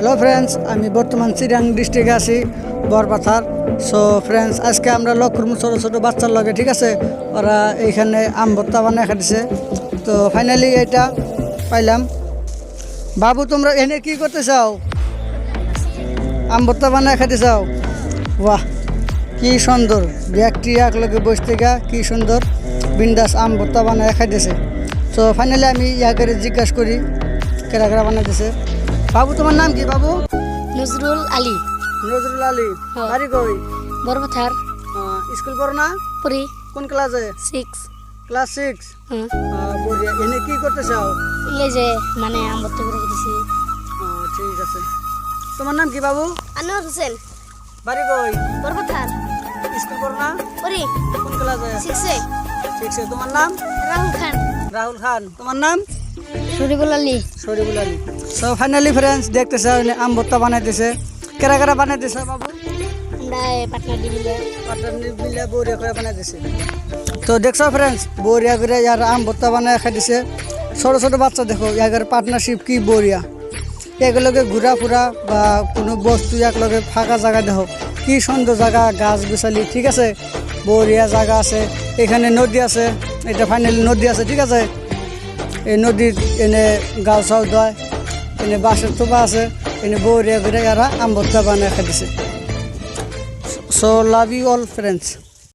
Hello friends, আমি বর্তমান চিরাং ডিস্ট্রিক্টে আছি বরপাথার। সো ফ্রেন্ডস, আজকে আমরা লক্ষ্য করবো ছোটো ছোটো বাচ্চার লগে, ঠিক আছে? ওরা এইখানে আম ভর্তা বানায় খাটিছে। তো ফাইনালি এটা পাইলাম। বাবু, তোমরা এনে কি করতে চাও? আম ভর্তা বানায় খাইতে চাও? বাহ, কি সুন্দর! ব্যক্তি এক লগে বসতে গা কি সুন্দর বিন্দাস আম ভর্তা বানায় খাইতেছে। তো ফাইনালি আমি ইয়াকে জিজ্ঞাসা করি কেরা কেরা বানাইতেছে। বাবু, তোমার নাম কি বাবু? নজরুল আলী। নজরুল আলী, বাড়ি কই? বরপাথার। স্কুল পড়ো না? পড়ি। কোন ক্লাসে? 6। ক্লাস 6। বঢ়িয়া। এনে কি করতে চাও? এই যে মানে আমবত্ত করে দিছি। ঠিক আছে। তোমার নাম কি বাবু? আনোয়ার হোসেন। বাড়ি কই? বরপাথার। স্কুল পড়ো না? পড়ি। কোন ক্লাসে? 6-এ। 6-এ। তোমার নাম? রাহুল খান। রাহুল খান। তোমার নাম? Shariful Ali. Shariful Ali. So finally friends, দেখতেছে আম ভর্তা বানাইতেছে। কেরা কেরা বানাইতেছে বাবু? আমরা পাটনা দিবিলে। পাটনা মিলে বড়িয়া করে বানাইতেছে। তো দেখছো ফ্রেন্ডস, বড়িয়া করে ইয়ার আম ভর্তা বানায় খাইতেছে। ছোটো ছোটো বাচ্চা দেখো, ইয়ার পার্টনারশিপ কি বড়িয়া। একলগে ঘোরা ফুরা বা কোনো বস্তু একলগে ফাঁকা জায়গা দেখো, কি সুন্দর জায়গা, গাছ গুছালি, ঠিক আছে? বড়িয়া জায়গা আছে, এখানে নদী আছে, এটা ফাইনালি নদী আছে, ঠিক আছে? এই নদীর এনে গাও চাও দেয়, এনে বাঁশের থোপা আছে, এনে বড়িয়া করে এরা আম ভর্তা বানায় খাইতেছে। So love you all friends.